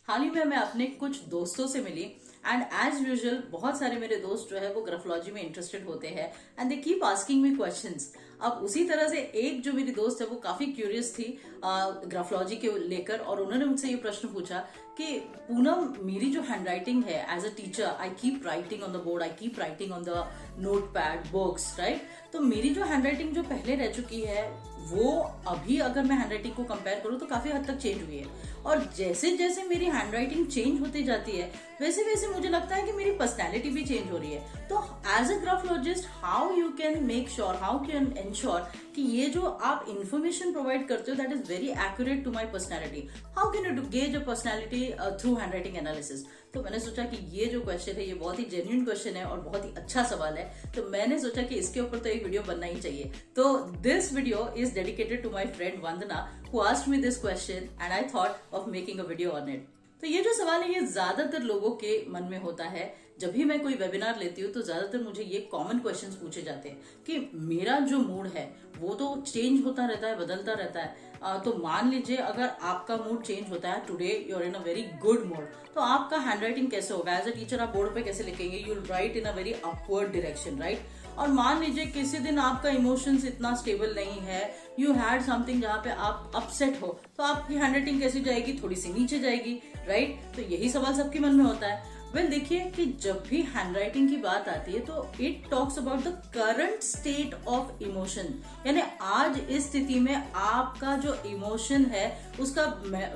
हाल ही में मैं अपने कुछ दोस्तों से मिली एंड एज यूजुअल बहुत सारे मेरे दोस्त जो है वो ग्राफोलॉजी में इंटरेस्टेड होते हैं and they keep asking me questions. अब उसी तरह से एक जो मेरी दोस्त है वो काफी क्यूरियस थी ग्राफोलॉजी के लेकर और उन्होंने मुझसे ये प्रश्न पूछा कि पूनम, मेरी जो हैंडराइटिंग है as a teacher I keep writing on the board, I keep writing on the note pad books, right? तो मेरी जो हैंडराइटिंग जो पहले रह चुकी है वो अभी अगर मैं हैंडराइटिंग को कंपेयर करूं तो काफी हद तक चेंज हुई है। और जैसे जैसे मेरी हैंडराइटिंग चेंज होती जाती है वैसे वैसे मुझे लगता है कि मेरी पर्सनैलिटी भी चेंज हो रही है। तो as a graphologist how you can make sure, how can ensure कि ये जो आप इंफॉर्मेशन प्रोवाइड करते हो that is very accurate to my personality, how can you gauge a personality through handwriting analysis? तो मैंने सोचा कि ये जो क्वेश्चन है ये बहुत ही जेन्युइन क्वेश्चन है और बहुत ही अच्छा सवाल है, तो मैंने सोचा कि इसके ऊपर तो एक वीडियो बनना ही चाहिए। तो this video is dedicated to my friend Vandana who asked me this question and I thought of making a video on it. तो ये जो सवाल है ये ज्यादातर लोगों के मन में होता है। जब भी मैं कोई वेबिनार लेती हूँ तो ज्यादातर मुझे ये कॉमन क्वेश्चंस पूछे जाते हैं कि मेरा जो मूड है वो तो चेंज होता रहता है, बदलता रहता है। तो मान लीजिए अगर आपका मूड चेंज होता है, today you are in a very good mood, तो आपका हैंडराइटिंग कैसे होगा? एज अ टीचर आप बोर्ड पे कैसे लिखेंगे? You will write in a very upward direction, right? और मान लीजिए किसी दिन आपका इमोशंस इतना स्टेबल नहीं है, यू हैड समथिंग जहां पे आप अपसेट हो, तो आपकी हैंडराइटिंग कैसी जाएगी? थोड़ी सी नीचे जाएगी, राइट? तो यही सवाल सबके मन में होता है। वेल देखिए कि जब भी हैंडराइटिंग की बात आती है तो it talks about the current state of emotion, यानी आज इस स्थिति में आपका जो इमोशन है उसका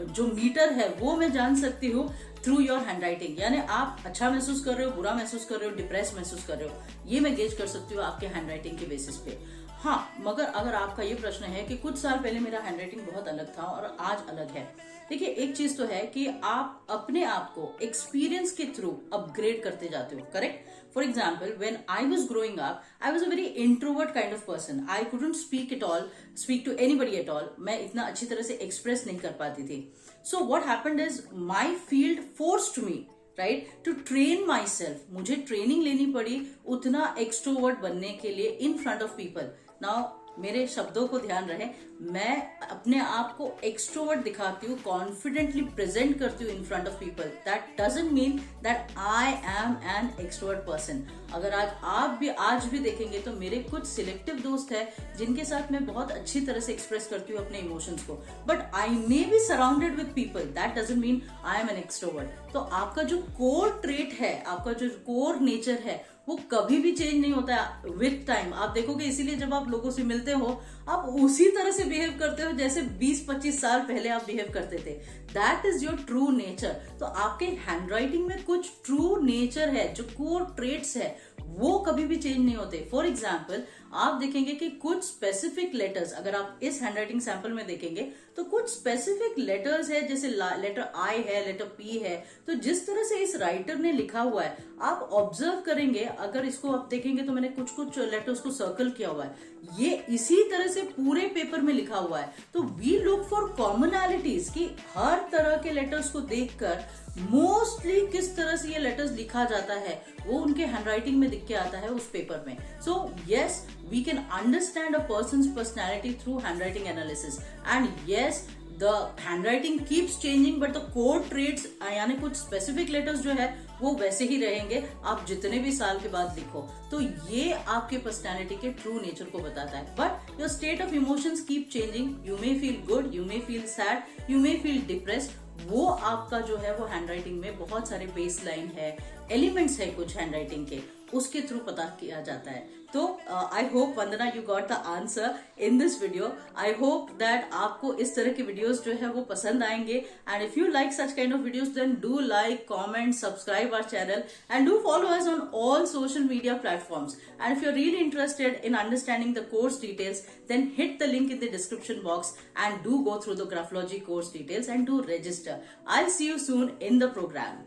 जो मीटर है वो मैं जान सकती हूँ थ्रू योर हैंडराइटिंग। यानी आप अच्छा महसूस कर रहे हो, बुरा महसूस कर रहे हो, डिप्रेस महसूस कर रहे हो, ये मैं गेज कर सकती हूँ आपके हैंडराइटिंग के बेसिस पे। हाँ, मगर अगर आपका ये प्रश्न है कि कुछ साल पहले मेरा हैंडराइटिंग बहुत अलग था और आज अलग है, देखिए एक चीज तो है कि आप अपने आप को एक्सपीरियंस के थ्रू अपग्रेड करते जाते हो, correct? For example when I was growing up I was a very introvert kind of person, I couldn't speak to anybody at all, मैं इतना अच्छी तरह से एक्सप्रेस नहीं कर पाती थी। So what happened is my field forced me, right, to train myself, मुझे ट्रेनिंग लेनी पड़ी उतना एक्सट्रोवर्ट बनने के लिए in front of people. Now मेरे शब्दों को ध्यान रहे, मैं अपने आप को एक्सट्रोवर्ट दिखाती हूँ, कॉन्फिडेंटली प्रेजेंट करती हूँ इन front of people, that doesn't mean that I am an extrovert person. अगर आज भी देखेंगे तो मेरे कुछ सिलेक्टिव दोस्त हैं जिनके साथ मैं बहुत अच्छी तरह से एक्सप्रेस करती हूँ अपने इमोशंस को, but I may be surrounded with people, that doesn't mean I am an extrovert. तो आपका जो कोर ट्रेट है, आपका जो कोर नेचर है वो कभी भी चेंज नहीं होता है विद टाइम। आप देखोगे इसीलिए जब आप लोगों से मिलते हो आप उसी तरह से बिहेव करते हो जैसे 20-25 साल पहले आप बिहेव करते थे। That is your true nature. तो आपके हैंडराइटिंग में कुछ ट्रू नेचर है, जो कोर ट्रेट्स है वो कभी भी चेंज नहीं होते। फॉर एग्जाम्पल आप देखेंगे कि कुछ स्पेसिफिक लेटर्स, अगर आप इस हैंडराइटिंग सैंपल में देखेंगे तो कुछ स्पेसिफिक लेटर्स है, जैसे लेटर आई है, लेटर पी है, तो जिस तरह से इस राइटर ने लिखा हुआ है आप ऑब्जर्व करेंगे, अगर इसको आप देखेंगे तो मैंने कुछ कुछ लेटर्स को सर्कल किया हुआ है, ये इसी तरह से पूरे पेपर में लिखा हुआ है। तो वी लुक फॉर कॉमनैलिटीज कि हर तरह के लेटर्स को देखकर मोस्टली किस तरह से ये लेटर्स लिखा जाता है वो उनके हैंडराइटिंग में दिख के आता है उस पेपर में। So yes, we can understand a person's personality through handwriting analysis and yes the handwriting keeps changing but the core traits यानी कुछ स्पेसिफिक लेटर्स जो है वो वैसे ही रहेंगे आप जितने भी साल के बाद लिखो। तो ये आपके पर्सनैलिटी के ट्रू नेचर को बताता है। But your state of emotions keep changing, you may feel good, you may feel sad, you may feel depressed, वो आपका जो है वो हैंडराइटिंग में बहुत सारे बेस लाइन है, एलिमेंट्स है कुछ हैंडराइटिंग के, उसके थ्रू पता किया जाता है। तो I hope Vandana you got the answer in this video. I hope that आपको इस तरह के वीडियोस जो है वो पसंद आएंगे and if you like such kind of videos then do like, comment, subscribe our channel and do follow us on all social media platforms. And if you are really interested in understanding the course details then hit the link in the description box and do go through the graphology course details and do register. I'll see you soon in the program.